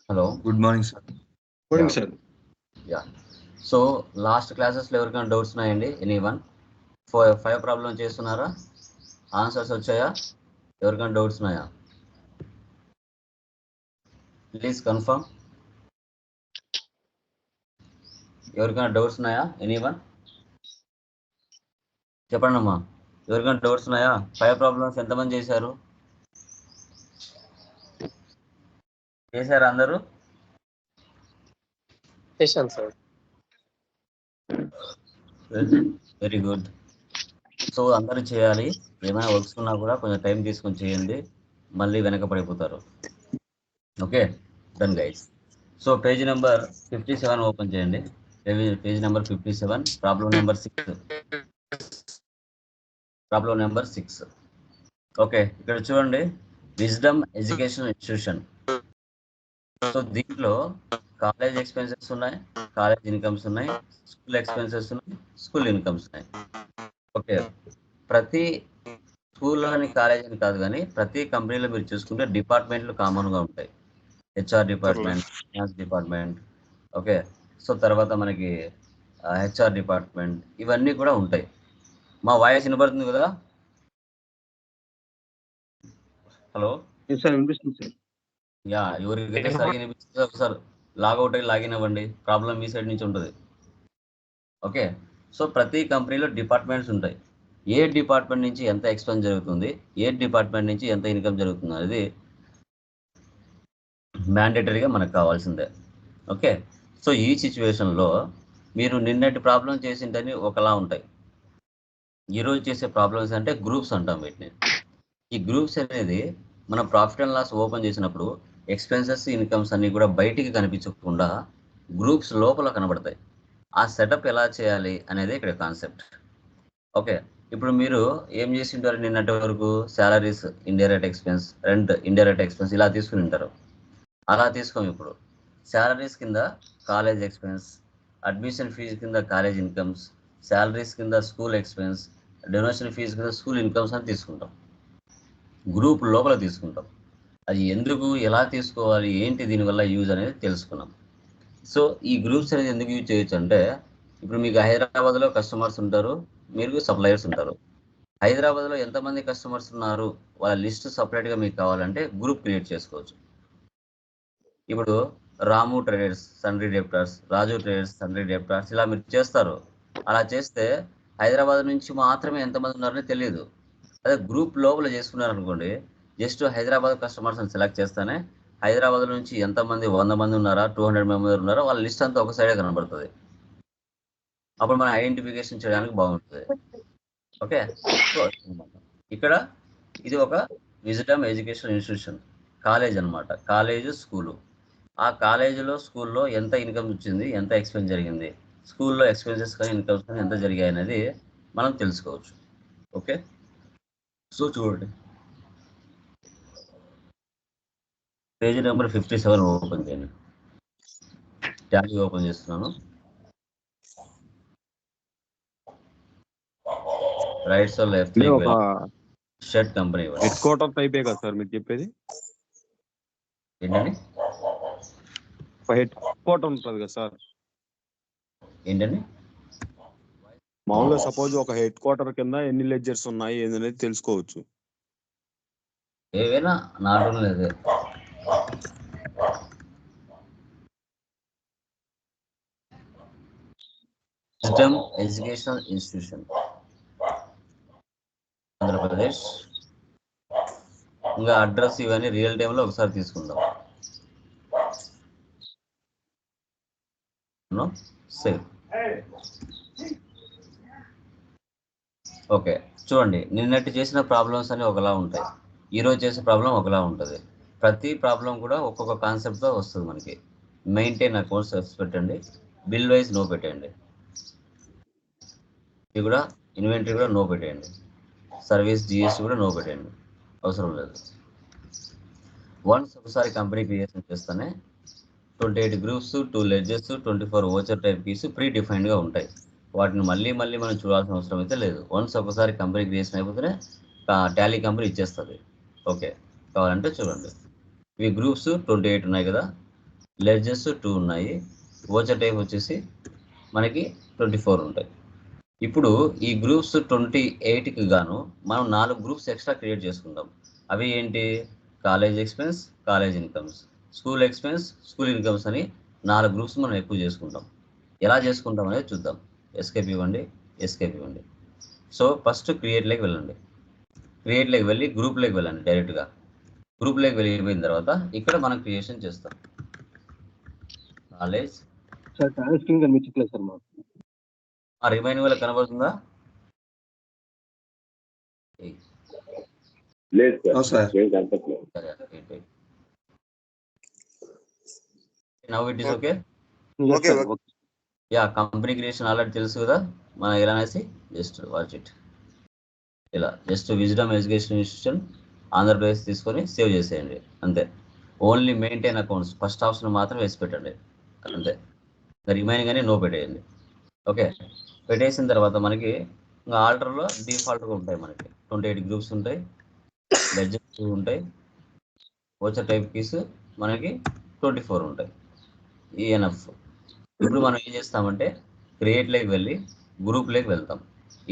Hello, good morning sir. Morning sir. Yeah. So last క్లాసెస్లో ఎవరికైనా doubts ఉన్నాయండి? Anyone 5 problem చేస్తున్నారా? ఆన్సర్స్ వచ్చాయా? ఎవరికైనా డౌట్స్ ఉన్నాయా? Please confirm. ఎవరికైనా డౌట్స్ ఉన్నాయా? ఎనీవన్ చెప్పండి అమ్మా. ఎవరికైనా డౌట్స్ ఉన్నాయా? 5 ప్రాబ్లమ్స్ ఎంతమంది చేశారు? చేశారు అందరూ? చేశాను సార్. Very good. సో అందరూ చేయాలి. ఏమైనా వర్క్స్ ఉన్నా కూడా కొంచెం టైం తీసుకొని చేయండి, మళ్ళీ వెనక పడిపోతారు. Okay, done guys. So page number 57 open చేయండి. Page number 57, problem number 6. Problem number 6. Okay, ఇక్కడ చూడండి, విజ్డమ్ ఎడ్యుకేషన్ ఇన్స్టిట్యూషన్. సో దీంట్లో కాలేజ్ ఎక్స్పెన్సెస్ ఉన్నాయి, కాలేజ్ ఇన్కమ్స్ ఉన్నాయి, స్కూల్ ఎక్స్పెన్సెస్ ఉన్నాయి, స్కూల్ ఇన్కమ్స్ ఉన్నాయి. ఓకే, ప్రతి స్కూల్లోని కాలేజ్ అని కాదు కానీ ప్రతి కంపెనీలో మీరు చూసుకుంటే డిపార్ట్మెంట్లు కామన్గా ఉంటాయి. HR department, finance department, okay. So తర్వాత మనకి హెచ్ఆర్ డిపార్ట్మెంట్, ఇవన్నీ కూడా ఉంటాయి. మా వాయిస్ వినబడుతుంది కదా? హలో, సార్ వినిపిస్తుంది సార్. యా, ఎవరికైతే సరిగ్గా వినిపిస్తుందో ఒకసారి లాగౌట్ అయ్యి లాగిన్ అవ్వండి. ప్రాబ్లం మీ సైడ్ నుంచి ఉంటుంది. ఓకే, సో ప్రతి కంపెనీలో డిపార్ట్మెంట్స్ ఉంటాయి. ఏ డిపార్ట్మెంట్ నుంచి ఎంత ఎక్స్పెన్స్ జరుగుతుంది, ఏ డిపార్ట్మెంట్ నుంచి ఎంత ఇన్కమ్ జరుగుతుంది అనేది మ్యాండేటరీగా మనకు కావాల్సిందే. ఓకే, సో ఈ సిచ్యువేషన్లో మీరు నిన్నటి ప్రాబ్లం చేసిందని ఒకలా ఉంటాయి. ఈరోజు చేసే ప్రాబ్లమ్స్ అంటే గ్రూప్స్ అంటాం వీటిని. ఈ గ్రూప్స్ అనేది మన ప్రాఫిట్ అండ్ లాస్ ఓపెన్ చేసినప్పుడు ఎక్స్పెన్సెస్, ఇన్కమ్స్ అన్నీ కూడా బయటికి కనిపించకుండా గ్రూప్స్ లోపల కనబడతాయి. ఆ సెటప్ ఎలా చేయాలి అనేది ఇక్కడ కాన్సెప్ట్. ఓకే, ఇప్పుడు మీరు ఏం చేసి ఉంటారు? నిన్నటి వరకు salaries indirect expense, rent indirect expense ఇలా తీసుకుని ఉంటారు. అలా తీసుకోం. ఇప్పుడు శాలరీస్ కింద కాలేజ్ ఎక్స్పెన్స్, అడ్మిషన్ ఫీజు కింద కాలేజ్ ఇన్కమ్స్, శాలరీస్ కింద స్కూల్ ఎక్స్పెన్స్, డొనేషన్ ఫీజు కింద స్కూల్ ఇన్కమ్స్ అని తీసుకుంటాం. గ్రూప్ లోపల తీసుకుంటాం. అది ఎందుకు, ఎలా తీసుకోవాలి, ఏంటి, దీనివల్ల యూజ్ అనేది తెలుసుకున్నాం. సో ఈ గ్రూప్స్ అనేది ఎందుకు యూజ్ చేయొచ్చు అంటే, ఇప్పుడు మీకు హైదరాబాద్లో కస్టమర్స్ ఉంటారు, మీరు సప్లయర్స్ ఉంటారు. హైదరాబాద్లో ఎంతమంది కస్టమర్స్ ఉన్నారు వాళ్ళ లిస్ట్ సపరేట్గా మీకు కావాలంటే గ్రూప్ క్రియేట్ చేసుకోవచ్చు. ఇప్పుడు రాము ట్రేడర్స్ సన్రీ డెప్టార్స్, రాజు ట్రేడర్స్ సన్రీ డెప్టార్స్, ఇలా మీరు చేస్తారు. అలా చేస్తే హైదరాబాద్ నుంచి మాత్రమే ఎంతమంది ఉన్నారని తెలియదు. అదే గ్రూప్ లోపల చేసుకున్నారనుకోండి, జస్ట్ హైదరాబాద్ కస్టమర్స్ అని సెలెక్ట్ చేస్తేనే హైదరాబాద్ నుంచి ఎంతమంది, 100 మంది ఉన్నారా, 200 మెంబర్ ఉన్నారా, వాళ్ళ లిస్ట్ అంతా ఒక సైడే కనబడుతుంది. అప్పుడు మనం ఐడెంటిఫికేషన్ చేయడానికి బాగుంటుంది. ఓకే, సో ఇక్కడ ఇది ఒక విజ్డమ్ ఎడ్యుకేషన్ ఇన్స్టిట్యూషన్, కాలేజ్ అనమాట. College, school. ఆ కాలేజీలో, స్కూల్లో ఎంత ఇన్కమ్ వచ్చింది, ఎంత ఎక్స్పెన్స్ జరిగింది, స్కూల్లో ఎక్స్పెన్సెస్ కానీ ఇన్కమ్స్ కానీ ఎంత జరిగాయి అనేది మనం తెలుసుకోవచ్చు. ఓకే, సో చూడండి, పేజీ నెంబర్ 57 ఓపెన్ చేయండి. టాలీ ఓపెన్ చేస్తున్నాను. Right side left shirt company head quarter టైపే కదా సార్ మీరు చెప్పేది? ఏంటండి? ఒక హెడ్ క్వార్టర్ ఉంటుంది కదా సార్? ఏంటండి? మామూలుగా సపోజ్ ఒక హెడ్ క్వార్టర్ కింద ఎన్ని లెడ్జర్స్ ఉన్నాయి ఏందనేది తెలుసుకోవచ్చు. ఏవైనా నాట్ లేదు. Wisdom educational institution, Andhra Pradesh. ఇంకా అడ్రస్ ఇవన్నీ రియల్ టైంలో ఒకసారి తీసుకుందాం. సేవ్. ఓకే, చూడండి, నిన్నటి చేసిన ప్రాబ్లమ్స్ అన్ని ఒకలా ఉంటాయి, ఈరోజు చేసే ప్రాబ్లం ఒకలా ఉంటుంది. ప్రతి ప్రాబ్లం కూడా ఒక్కొక్క కాన్సెప్ట్తో వస్తుంది మనకి. మెయింటైన్ అకౌంట్స్ పెట్టండి, బిల్ వైజ్ నో పెట్టండి, ఇది కూడా ఇన్వెంటరీ కూడా నో పెట్టేయండి, సర్వీస్ జిఎస్టీ కూడా నో పెట్టండి, అవసరం లేదు. వన్స్ ఒకసారి కంపెనీ క్రియేషన్ చేస్తేనే 28 groups, 2 ledgers, 24 voucher type keys pre డిఫైన్డ్గా ఉంటాయి. వాటిని మళ్ళీ మనం చూడాల్సిన అవసరం అయితే లేదు. వన్స్ ఒకసారి కంపెనీ క్రియేషన్ అయిపోతేనే టాలీ కంపెనీ ఇచ్చేస్తుంది. ఓకే, కావాలంటే చూడండి, ఇవి గ్రూప్స్ 28 ఉన్నాయి కదా. లెడ్జెస్ 2 ఉన్నాయి, ఓచర్ టైప్ వచ్చేసి మనకి 24 ఉంటాయి. ఇప్పుడు ఈ గ్రూప్స్ 28కి గాను మనం 4 గ్రూప్స్ ఎక్స్ట్రా క్రియేట్ చేసుకుంటాం. అవి ఏంటి? College expense, college incomes, school expense, school incomes అని 4 గ్రూప్స్ మనం ఎక్కువ చేసుకుంటాం. ఎలా చేసుకుంటాం అనేది చూద్దాం. ఎస్కేప్ ఇవ్వండి, ఎస్కేప్ ఇవ్వండి. సో ఫస్ట్ క్రియేట్లోకి వెళ్ళండి. క్రియేట్లోకి వెళ్ళి గ్రూప్లోకి వెళ్ళండి. డైరెక్ట్గా గ్రూప్లోకి వెళ్ళిపోయిన తర్వాత ఇక్కడ మనం క్రియేషన్ చేస్తాం. కాలేజ్ సార్ కాలేజ్ స్క్రీన్ కనిపించట్లేదు సార్ మాకు. రిమైనింగ్ వాళ్ళకి కనబడుతుందా? లేదు సార్. ఏం కనపట్లేదు. Now it is okay. Okay yeah, company creation already తెలుసు కదా మన ఎలా అనేసి. Just watch it. ఇలా just wisdom education institution Andhra Pradesh తీసుకొని సేవ్ చేసేయండి అంతే. Only maintain accounts first option మాత్రం వేసి పెట్టండి అంతే. రిమైనింగ్ అని నో పెట్టేయండి. ఓకే, పెట్టేసిన తర్వాత మనకి ఇంకా ఆర్డర్లో డిఫాల్ట్గా ఉంటాయి. మనకి 28 గ్రూప్స్ ఉంటాయి, లెడ్జెస్ ఉంటాయి, ఓచర్ టైప్ కీస్ మనకి 24 ఉంటాయి. ఈఎన్ఎఫ్. ఇప్పుడు మనం ఏం చేస్తామంటే క్రియేట్లోకి వెళ్ళి గ్రూప్లోకి వెళ్తాం.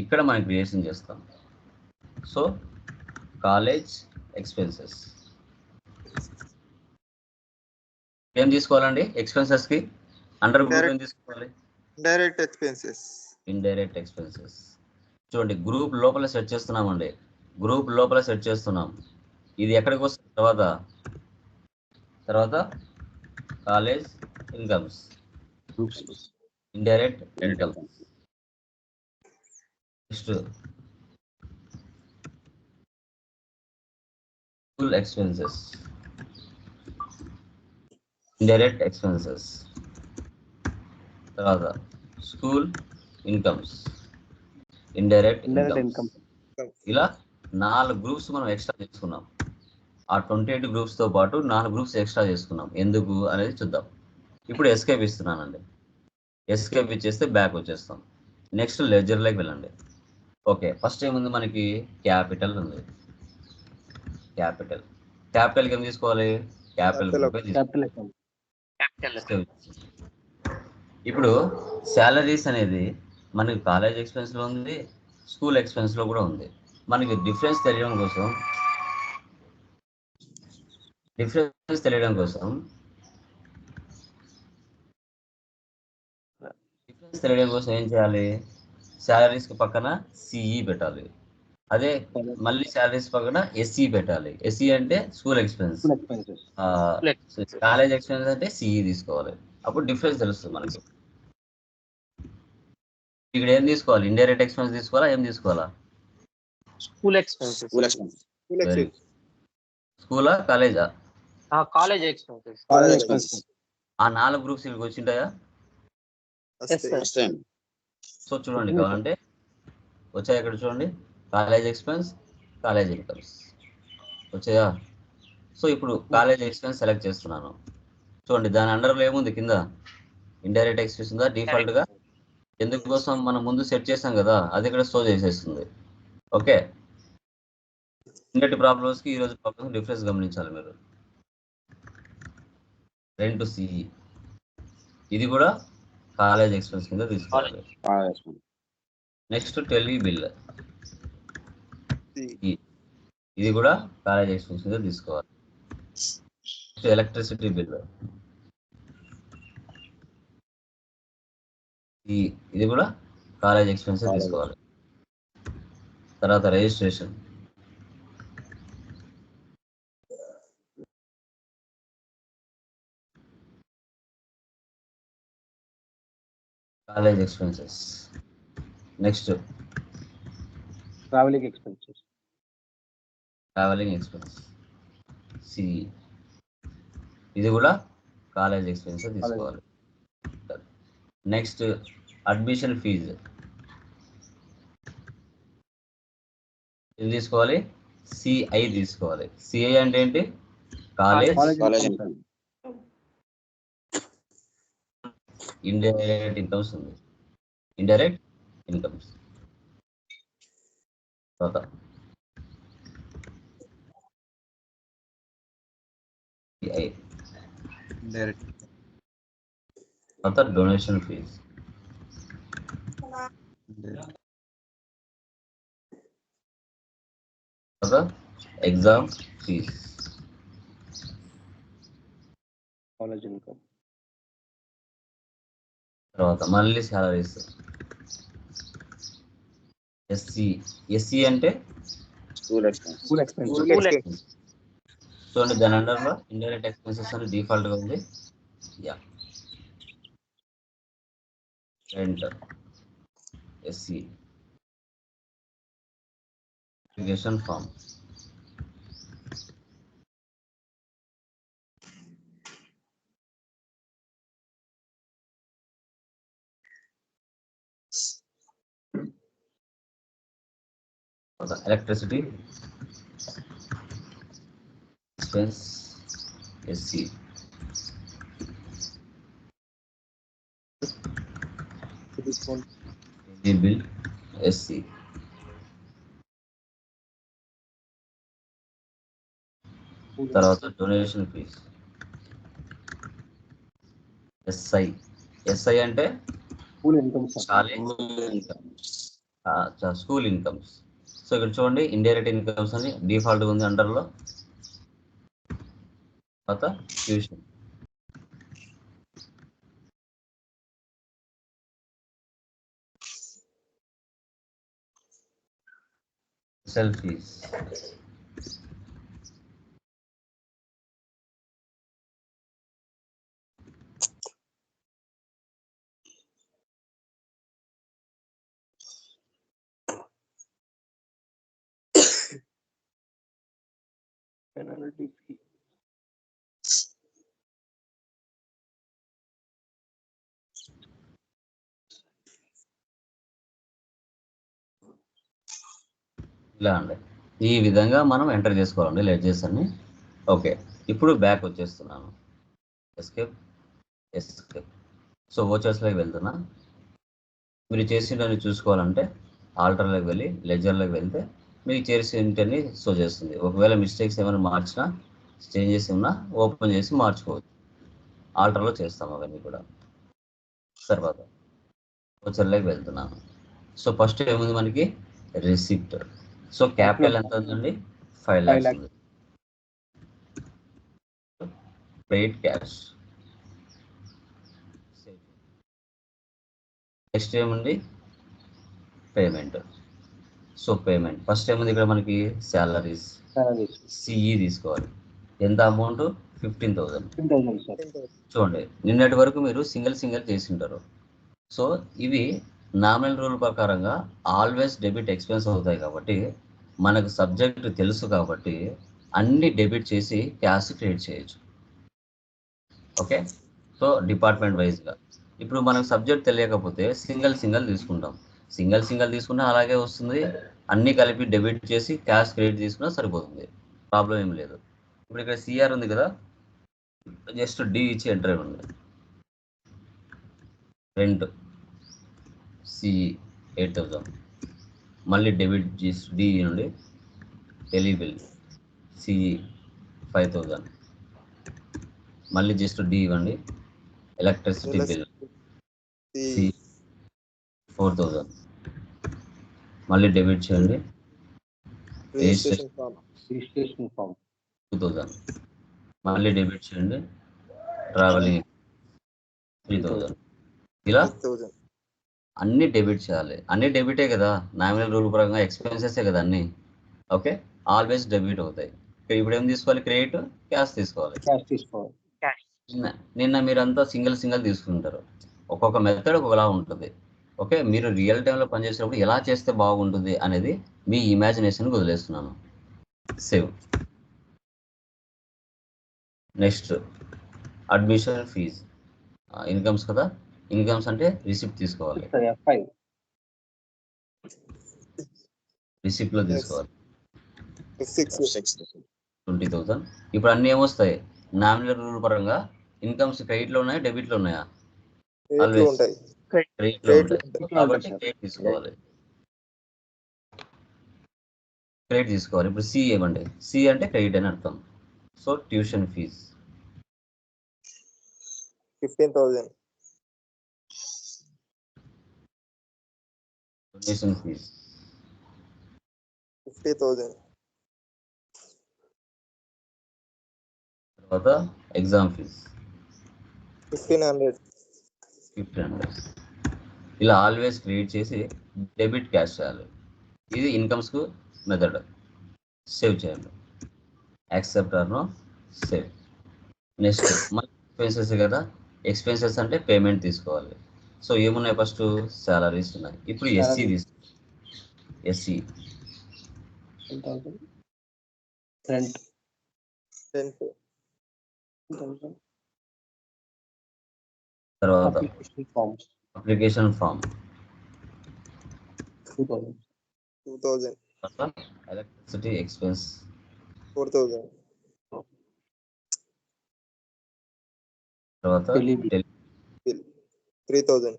ఇక్కడ మనం క్రియేషన్ చేస్తాం. సో కాలేజ్ ఎక్స్పెన్సెస్ ఏం తీసుకోవాలండి? ఎక్స్పెన్సెస్కి అండర్ గ్రూప్ ఏం తీసుకోవాలి? Direct expenses. Indirect expenses. చూడండి, గ్రూప్ లోపల సెట్ చేస్తున్నామండి. గ్రూప్ లోపల సెట్ చేస్తున్నాం. ఇది ఎక్కడికి వస్తుంది? తర్వాత college incomes, indirect income. Next school expenses, indirect expenses. తర్వాత స్కూల్ ఇన్కమ్స్, ఇండైరెక్ట్ ఇన్కమ్. ఇలా 4 గ్రూప్స్ మనం ఎక్స్ట్రా చేసుకున్నాం. ఆ 28 గ్రూప్స్తో పాటు 4 గ్రూప్స్ ఎక్స్ట్రా చేసుకున్నాం. ఎందుకు అనేది చూద్దాం. ఇప్పుడు ఎస్కేప్ ఇస్తున్నానండి. ఎస్కేప్ ఇచ్చేస్తే బ్యాక్ వచ్చేస్తాం. నెక్స్ట్ లెడ్జర్లోకి వెళ్ళండి. ఓకే, ఫస్ట్ ఏముంది మనకి? క్యాపిటల్ ఉంది. క్యాపిటల్కి ఏం తీసుకోవాలి? క్యాపిటల్ గ్రూపే తీసుకోవాలి. ఇప్పుడు శాలరీస్ అనేది మనకి కాలేజ్ ఎక్స్పెన్స్లో ఉంది, స్కూల్ ఎక్స్పెన్స్లో కూడా ఉంది. మనకి డిఫరెన్స్ తెలియడం కోసం ఏం చేయాలి? శాలరీస్కి పక్కన సిఈ పెట్టాలి. అదే మళ్ళీ శాలరీస్ పక్కన ఎస్ఈ పెట్టాలి. ఎస్ఈ అంటే స్కూల్ ఎక్స్పెన్స్, కాలేజ్ ఎక్స్పెన్స్ అంటే సిఈ తీసుకోవాలి. అప్పుడు డిఫరెన్స్ తెలుస్తుంది మనకి. ఇక్కడ ఏం తీసుకోవాలి? ఇండైరెక్ట్ ఎక్స్పెన్స్ తీసుకోవాలా, ఏం తీసుకోవాలా? School expenses. స్కూలా, కాలేజా? College expenses. ఆ 4 గ్రూప్స్ ఇక్కడికి వచ్చింటాయా? సో చూడండి, కావాలంటే వచ్చాయి. ఇక్కడ చూడండి, కాలేజ్ ఎక్స్పెన్స్, కాలేజ్ ఇన్కమ్స్ వచ్చాయా? సో ఇప్పుడు కాలేజ్ ఎక్స్పెన్స్ సెలెక్ట్ చేస్తున్నాను. చూడండి, దాని అండర్లో ఏముంది? కింద ఇండైరెక్ట్ ఎక్స్పెన్స్ ఉందా డిఫాల్ట్గా? ఎందుకోసం మనం ముందు సెట్ చేసాం కదా, అది ఇక్కడ స్టోర్ చేసేస్తుంది. ఓకే, నిన్నటి ప్రాబ్లమ్స్కి ఈరోజు ప్రాబ్లమ్స్ డిఫరెన్స్ గమనించాలి మీరు. రెంట్ సిఈ, ఇది కూడా కాలేజ్ ఎక్స్పెన్స్ కింద తీసుకోవాలి. నెక్స్ట్ టెలి బిల్, ఇది కూడా కాలేజ్ ఎక్స్పెన్స్ కింద తీసుకోవాలి. నెక్స్ట్ ఎలక్ట్రిసిటీ బిల్, ఇది కూడా కాలేజ్ ఎక్స్పెన్స్ తీసుకోవాలి. తర్వాత registration, college expenses. Next travelling expenses CE, ఇది కూడా కాలేజ్ ఎక్స్పెన్స్ తీసుకోవాలి. నెక్స్ట్ అడ్మిషన్ ఫీజు, ఇది తీసుకోవాలి. సిఐ తీసుకోవాలి. సిఐ అంటే ఏంటి? కాలేజ్ ఇండైరెక్ట్ ఇన్కమ్స్ ఉంది. Indirect incomes. తర్వాత తర్వాత డొనేషన్ ఫీజ్, తర్వాత ఎగ్జామ్ ఫీజ్, కాలేజ్ ఇన్కమ్. తర్వాత మళ్ళీ సాలరీస్. ఎస్సీ అంటే స్కూల్ ఎక్స్పెన్స్. చూడండి, దాని అండర్లో ఇండైరెక్ట్ ఎక్స్పెన్సెస్ అని డిఫాల్ట్గా ఉంది. Yeah, rent, SC, application form, electricity expense SC, bill SC, తర్వాత డొనేషన్ ఫీజ్ ఎస్ఐ అంటే school income school incomes. So ఇక్కడ చూడండి, ఇండైరెక్ట్ ఇన్కమ్స్ అని డిఫాల్ట్గా ఉంది అండర్లో. తర్వాత tuition, cell fee, penalty fee. ఇలా అండి. ఈ విధంగా మనం ఎంటర్ చేసుకోవాలండి లెడ్జెస్ అన్ని. ఓకే, ఇప్పుడు బ్యాక్ వచ్చేస్తున్నాను. ఎస్కేప్. సో వోచర్స్లోకి వెళ్తున్నా. మీరు చేసిందని చూసుకోవాలంటే ఆల్టర్లోకి వెళ్ళి లెజర్లోకి వెళ్తే మీకు చేసింటని సో చేస్తుంది. ఒకవేళ మిస్టేక్స్ ఏమైనా మార్చినా, చేంజెస్ ఉన్నా ఓపెన్ చేసి మార్చుకోవచ్చు. ఆల్టర్లో చేస్తాం అవన్నీ కూడా. తర్వాత వోచర్లోకి వెళ్తున్నాను. సో ఫస్ట్ ఏముంది మనకి, రిసిప్ట్. సో క్యాపిటల్ ఎంత ఉందండి, 5 lakhs ఉంది. Paid cash. నెక్స్ట్ ఏముంది, పేమెంట్. సో పేమెంట్ ఫస్ట్ ఏముంది ఇక్కడ మనకి, శాలరీస్. సిఈ తీసుకోవాలి. ఎంత అమౌంట్, 15,000. 15,000 సార్. చూడండి, నిన్నటి వరకు మీరు సింగిల్ చేసి ఉంటారు. సో ఇవి నామినల్ రూల్ ప్రకారంగా ఆల్వేస్ డెబిట్ ఎక్స్పెన్స్ అవుతాయి కాబట్టి మనకు సబ్జెక్ట్ తెలుసు కాబట్టి అన్ని డెబిట్ చేసి క్యాష్ క్రియేట్ చేయొచ్చు. ఓకే, సో డిపార్ట్మెంట్ వైజ్గా ఇప్పుడు మనకు సబ్జెక్ట్ తెలియకపోతే సింగిల్ తీసుకుంటాం. సింగిల్ తీసుకున్నా అలాగే వస్తుంది. అన్నీ కలిపి డెబిట్ చేసి క్యాష్ క్రెడిట్ తీసుకున్నా సరిపోతుంది, ప్రాబ్లం ఏం లేదు. ఇప్పుడు ఇక్కడ సిఆర్ ఉంది కదా, జస్ట్ డి ఇచ్చి ఎంటర్ ఉంది. రెంట్ సిఈ 8,000, మళ్ళీ డెబిట్ డి నుండి టెలిబిల్ సిఈ 5,000, మళ్ళీ జస్ట్ డి ఇవ్వండి. ఎలక్ట్రిసిటీ బిల్ సి 4,000, మళ్ళీ డెబిట్ చేయండి. రిజిస్ట్రేషన్ ఫామ్ 2,000, మళ్ళీ డెబిట్ చేయండి. ట్రావెలింగ్ 3,000. ఇలా అన్ని డెబిట్ చేయాలి. అన్ని డెబిటే కదా, నామినల్ రూల్ పరంగా ఎక్స్పెన్సెసే కదా అన్ని. ఓకే, ఆల్వేస్ డెబిట్ అవుతాయి. ఇప్పుడు ఏం తీసుకోవాలి, క్రెడిట్ క్యాష్ తీసుకోవాలి. నిన్న మీరంతా సింగిల్ తీసుకుంటారు. ఒక్కొక్క మెథడ్ ఒకలా ఉంటుంది. ఓకే, మీరు రియల్ టైంలో పనిచేసేటప్పుడు ఎలా చేస్తే బాగుంటుంది అనేది మీ ఇమాజినేషన్కి వదిలేస్తున్నాను. Save. Next admission fee, incomes కదా. ఇన్కమ్స్ అంటే రిసిప్ట్ తీసుకోవాలి, రిసిప్ట్లో తీసుకోవాలి. 20,000. ఇప్పుడు అన్నీ ఏమొస్తాయి, నామినల్ రూల్ పరంగా ఇన్కమ్స్ క్రెడిట్లో ఉన్నాయా, డెబిట్లో ఉన్నాయా? ఆల్వేస్ క్రెడిట్లో ఉంటాయి కాబట్టి క్రెడిట్ తీసుకోవాలి. ఇప్పుడు సి ఏమండి, సి అంటే క్రెడిట్ అని అర్థం. So tuition fees 15,000. Donation fees 50,000. తర్వాత ఎగ్జామ్ ఫీజ్ 1,500. 1500. ఇలా ఆల్వేస్ క్రియేట్ చేసి డెబిట్ క్యాష్ చేయాలి. ఇది ఇన్కమ్స్కు మెథడ్. సేవ్ చేయండి. Accept or no save. Next మళ్ళీ ఎక్స్పెన్సెస్ కదా. ఎక్స్పెన్సెస్ అంటే పేమెంట్ తీసుకోవాలి. సో ఏమున్నాయి? ఫస్ట్ శాలరీస్ ఉన్నాయి. ఇప్పుడు ఎస్సీ తీసుకో. ఎస్సీ 10,000. Rent. 10,000. తర్వాత Application forms. Application form, 2,000. 2,000. Electricity expense, 4,000. తర్వాత Tele- Bill. 3,000.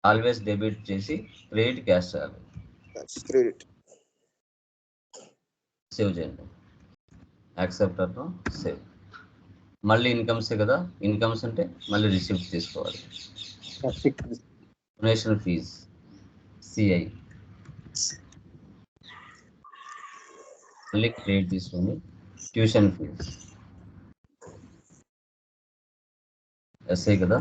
ఆల్వేస్ డెబిట్ చేసి క్రెడిట్ క్యాష్ చేయాలి. That's credit. సేవ్ చేయండి. Accept or no save. మళ్ళీ ఇన్కమ్సే కదా. ఇన్కమ్స్ అంటే మళ్ళీ రిసిప్ట్ తీసుకోవాలి. Basic. డొనేషన్ ఫీజ్ సిఐ మళ్ళీ క్రెడిట్ తీసుకొని ట్యూషన్ ఫీజ్ ఎస్ఐ కదా.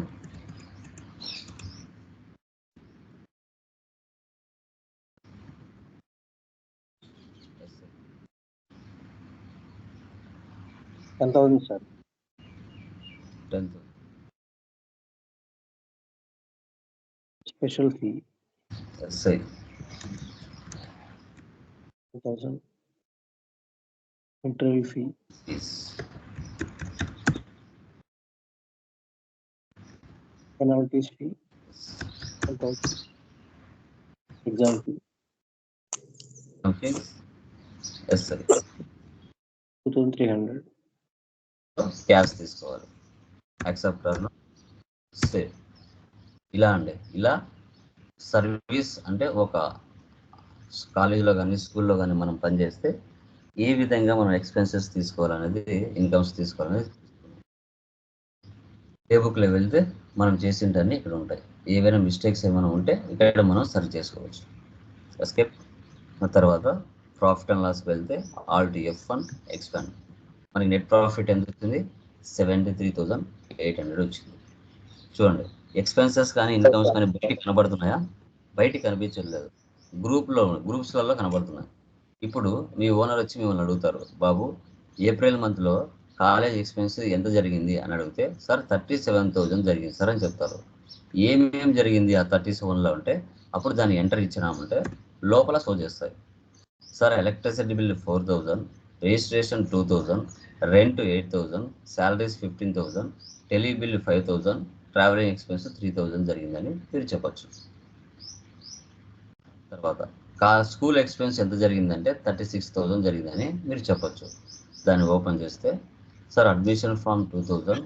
SI 10,000, sir. 10th Special fee. SI 2,000. Interview fee. Fees Penalties fee. 10,000. Exam fee. Fees SI 2,300. Cash తీసుకోవాలి. Accept or no save. ఇలా అండి. ఇలా సర్వీస్ అంటే ఒక కాలేజీలో కానీ స్కూల్లో కానీ మనం పనిచేస్తే ఏ విధంగా మనం ఎక్స్పెన్సెస్ తీసుకోవాలనేది, ఇన్కమ్స్ తీసుకోవాలనేది ఏ బుక్లో వెళ్తే మనం చేసింటన్నీ ఇక్కడ ఉంటాయి. ఏవైనా మిస్టేక్స్ ఏమైనా ఉంటే ఇక్కడ మనం సరి చేసుకోవచ్చు. ఎస్కేప్. తర్వాత ప్రాఫిట్ అండ్ లాస్కి వెళ్తే ఆల్ట్ F1 ఎక్స్పాండ్. మనకి నెట్ ప్రాఫిట్ ఎంత వచ్చింది? 73,800 వచ్చింది. చూడండి, ఎక్స్పెన్సెస్ కానీ ఇన్కమ్స్ కానీ బయటికి కనబడుతున్నాయా? బయటికి కనిపించట్లేదు. గ్రూప్స్లలో కనబడుతున్నాయి. ఇప్పుడు మీ ఓనర్ వచ్చి మిమ్మల్ని అడుగుతారు, బాబు ఏప్రిల్ మంత్లో కాలేజ్ ఎక్స్పెన్స్ ఎంత జరిగింది అని అడిగితే, సార్ 37,000 జరిగింది సార్ అని చెప్తారు. ఏమేమి జరిగింది ఆ 37లో అంటే అప్పుడు దాన్ని ఎంటర్ ఇచ్చినామంటే లోపల షో చేస్తాయి. Sir electricity bill 4,000, registration 2,000, rent 8,000, salaries 15,000, tele bill 5,000, travelling expense 3,000 జరిగిందని మీరు చెప్పచ్చు. తర్వాత స్కూల్ ఎక్స్పెన్స్ ఎంత జరిగిందంటే 36,000 జరిగిందని మీరు చెప్పచ్చు. దాన్ని ఓపెన్ చేస్తే sir admission form 2,000,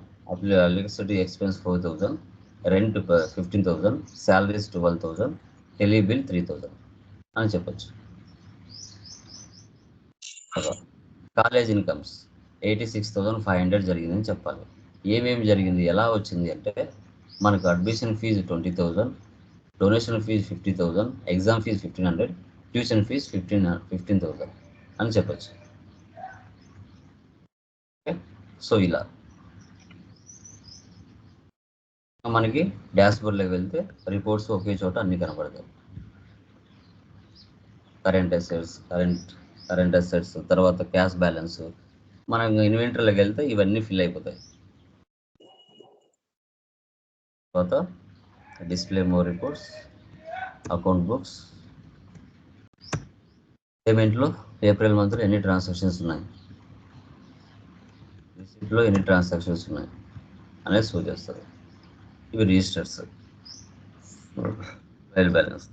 electricity expense 4,000, rent 15,000, salaries 12,000, tele bill 3,000 అని చెప్పచ్చు. కాలేజ్ ఇన్కమ్స్ 86,500 జరిగిందని చెప్పాలి. ఏమేమి జరిగింది, ఎలా వచ్చింది అంటే మనకు admission fees 20,000, donation fees 50,000, exam fees 1,500, tuition fees 15,000 అని చెప్పచ్చు. సో ఇలా మనకి డాష్బోర్డ్లోకి వెళ్తే రిపోర్ట్స్ ఒకే చోట అన్ని కనబడతాయి. కరెంట్ అసెట్స్, తర్వాత క్యాష్ బ్యాలెన్స్. మనం ఇన్వెంటరీలోకి వెళ్తే ఇవన్నీ ఫిల్ అయిపోతాయి. తర్వాత display more reports, account books, పేమెంట్లో ఏప్రిల్ మంత్లో ఎన్ని ట్రాన్సాక్షన్స్ ఉన్నాయి, రిసిప్ట్లో ఎన్ని ట్రాన్సాక్షన్స్ ఉన్నాయి అనేది షో చేస్తారు. ఇవి registers. Trial balance,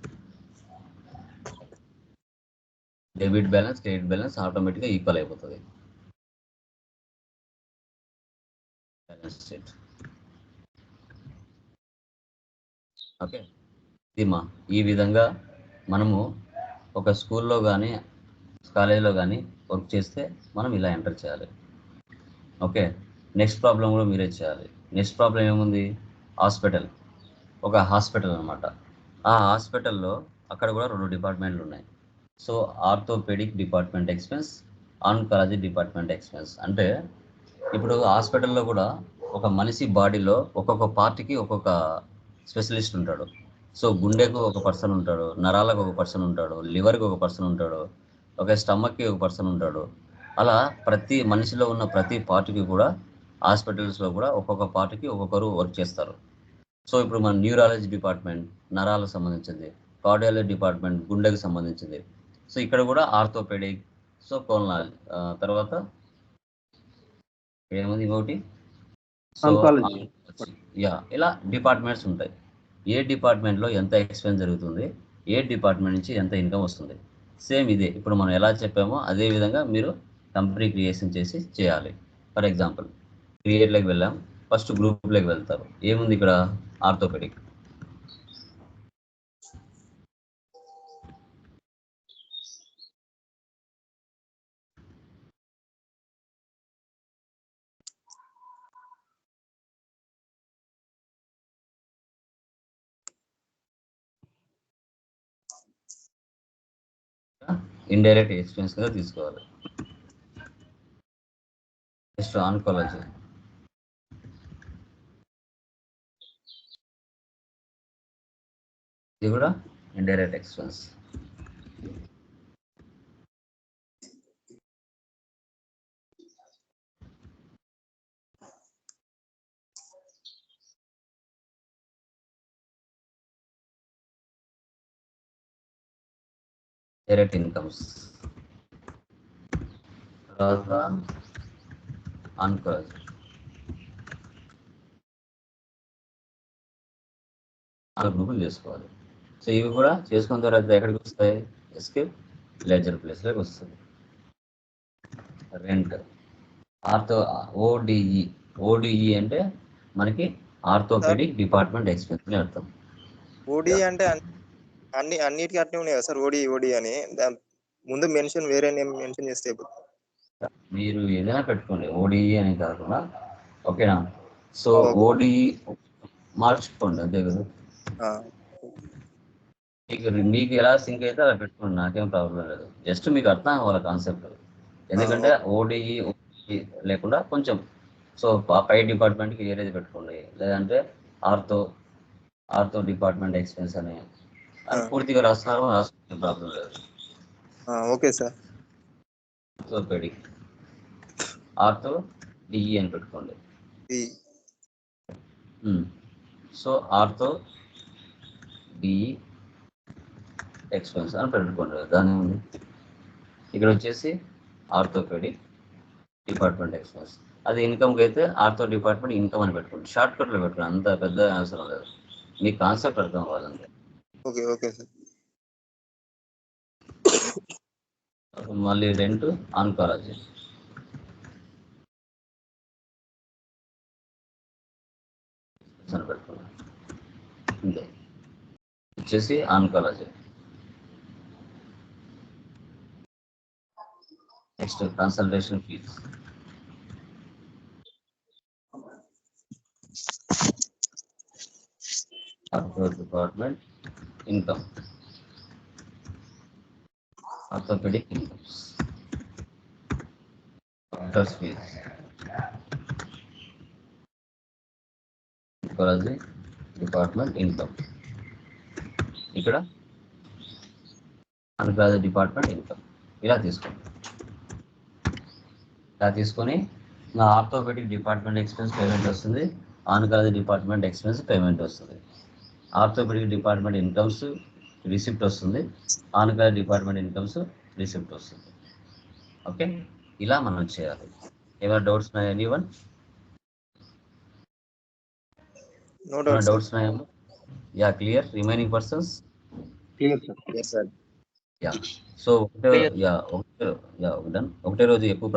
debit balance, credit balance ఆటోమేటిక్గా ఈక్వల్ అయిపోతుంది. Balance sheet. ఓకే, ఈ విధంగా మనము ఒక స్కూల్లో కానీ కాలేజీలో కానీ వర్క్ చేస్తే మనం ఇలా ఎంటర్ చేయాలి. ఓకే, నెక్స్ట్ ప్రాబ్లం కూడా మీరే చేయాలి. నెక్స్ట్ ప్రాబ్లం ఏముంది? హాస్పిటల్. ఒక హాస్పిటల్ అనమాట. ఆ హాస్పిటల్లో అక్కడ కూడా 2 డిపార్ట్మెంట్లు ఉన్నాయి. So orthopedic department expense, oncology department expense. అంటే ఇప్పుడు హాస్పిటల్లో కూడా ఒక మనిషి బాడీలో ఒక్కొక్క పార్ట్కి ఒక్కొక్క స్పెషలిస్ట్ ఉంటాడు. సో గుండెకు ఒక పర్సన్ ఉంటాడు, నరాలకు ఒక పర్సన్ ఉంటాడు, లివర్కి ఒక పర్సన్ ఉంటాడు, ఒక స్టమక్కి ఒక పర్సన్ ఉంటాడు. అలా ప్రతి మనిషిలో ఉన్న ప్రతి పార్ట్కి కూడా హాస్పిటల్స్లో కూడా ఒక్కొక్క పార్ట్కి ఒక్కొక్కరు వర్క్ చేస్తారు. సో ఇప్పుడు మన న్యూరాలజీ డిపార్ట్మెంట్ నరాలకు సంబంధించింది, కార్డియాలజీ డిపార్ట్మెంట్ గుండెకి సంబంధించింది. సో ఇక్కడ కూడా ఆర్థోపెడిక్, సో కోల్నాలజీ, తర్వాత ఏముంది ఇంకోటి, సో Oncology. యా, ఇలా డిపార్ట్మెంట్స్ ఉంటాయి. ఏ డిపార్ట్మెంట్లో ఎంత ఎక్స్పెన్స్ జరుగుతుంది, ఏ డిపార్ట్మెంట్ నుంచి ఎంత ఇన్కమ్ వస్తుంది, సేమ్ ఇదే ఇప్పుడు మనం ఎలా చెప్పామో అదే విధంగా మీరు కంపెనీ క్రియేషన్ చేసి చేయాలి. ఫర్ ఎగ్జాంపుల్ క్రియేట్లోకి వెళ్ళాం, ఫస్ట్ గ్రూప్లోకి వెళ్తారు. ఏముంది ఇక్కడ, ఆర్థోపెడిక్. ఇండైరెక్ట్ ఎక్స్పెన్స్ గా తీసుకోవాలి. నెక్స్ట్ ఆన్కాలజీ, ఇది కూడా ఇండైరెక్ట్ ఎక్స్పెన్స్. Direct incomes. తర్వాత ఆన్కాలజీ, నాలుగు గ్రూపులు చేసుకోవాలి. సో ఇవి కూడా చేసుకున్న తర్వాత ఎక్కడికి వస్తాయి, ఎస్కేప్ లెడ్జర్ ప్లేస్లోకి వస్తుంది. Rent, ODE. ఓడిఈ అంటే మనకి ఆర్థోపెడిక్ డిపార్ట్మెంట్ ఎక్స్పెన్స్ అని అర్థం. ఓడి అంటే అన్నిటికీ అట్నే ఉన్నాయి కదా సార్, ఓడి అని ముందు మెన్షన్ వేరే నేమ్ మెన్షన్ చేస్తే మీరు ఏదైనా పెట్టుకోండి, ఓడిఈ అని కాకుండా, ఓకేనా. సో ఓడిఈ మార్చుకోండి అంతే కదా. మీకు ఎలా సింక్ అయితే అలా పెట్టుకోండి, నాకేం ప్రాబ్లం లేదు. జస్ట్ మీకు అర్థం అవ్వాలి కాన్సెప్ట్. ఎందుకంటే ఓడిఈ లేకుండా కొంచెం, సో పై డిపార్ట్మెంట్కి ఏదైతే పెట్టుకోండి, లేదంటే ఆర్థో డిపార్ట్మెంట్ ఎక్స్పెన్స్ అని పూర్తిగా రాస్తున్నారు, రాసుకునే ప్రాబ్లం లేదు. Okay sir. Orthopedic, ortho DE అని పెట్టుకోండి. సో ఆర్థో డిఈ ఎక్స్పెన్స్ అని పెట్టుకోండి. దాని ఉంది ఇక్కడ వచ్చేసి ఆర్థోపెడిక్ డిపార్ట్మెంట్ ఎక్స్పెన్స్. అది ఇన్కమ్కి అయితే ఆర్థో డిపార్ట్మెంట్ ఇన్కమ్ అని పెట్టుకోండి. షార్ట్ కట్లో పెట్టుకోండి, అంత పెద్ద అవసరం లేదు. మీకు కాన్సెప్ట్ అర్థం అవ్వాలంటే. Okay okay sir. మళ్ళీ రెంట్, ఆన్కాలజీ. పెట్టుకోండి అంతే. వచ్చేసి oncology. Next consultation fees. Department income, orthopedic incomes, doctors fees, oncology department income. ఇక్కడ ఆన్కాలజీ డిపార్ట్మెంట్ ఇన్కమ్ ఇలా తీసుకోండి. ఇలా తీసుకొని నా ఆర్థోపెడిక్ డిపార్ట్మెంట్ ఎక్స్పెన్స్ పేమెంట్ వస్తుంది, ఆన్కాలజీ డిపార్ట్మెంట్ ఎక్స్పెన్స్ పేమెంట్ వస్తుంది. ఆర్థోపెడిక్ డిపార్ట్మెంట్ ఇన్కమ్స్ రిసిప్ట్ వస్తుంది, ఆన్కాలజీ డిపార్ట్మెంట్ ఇన్కమ్స్ రిసిప్ట్ వస్తుంది. ఓకే, ఇలా మనం చేయాలి. ఏమైనా డౌట్స్ ఉన్నాయా ఎనీవన్? డౌట్స్ ఉన్నాయా? Yeah, clear. Remaining persons clear sir. Yes sir. Yeah. So ఒకటే రోజు ఎక్కువ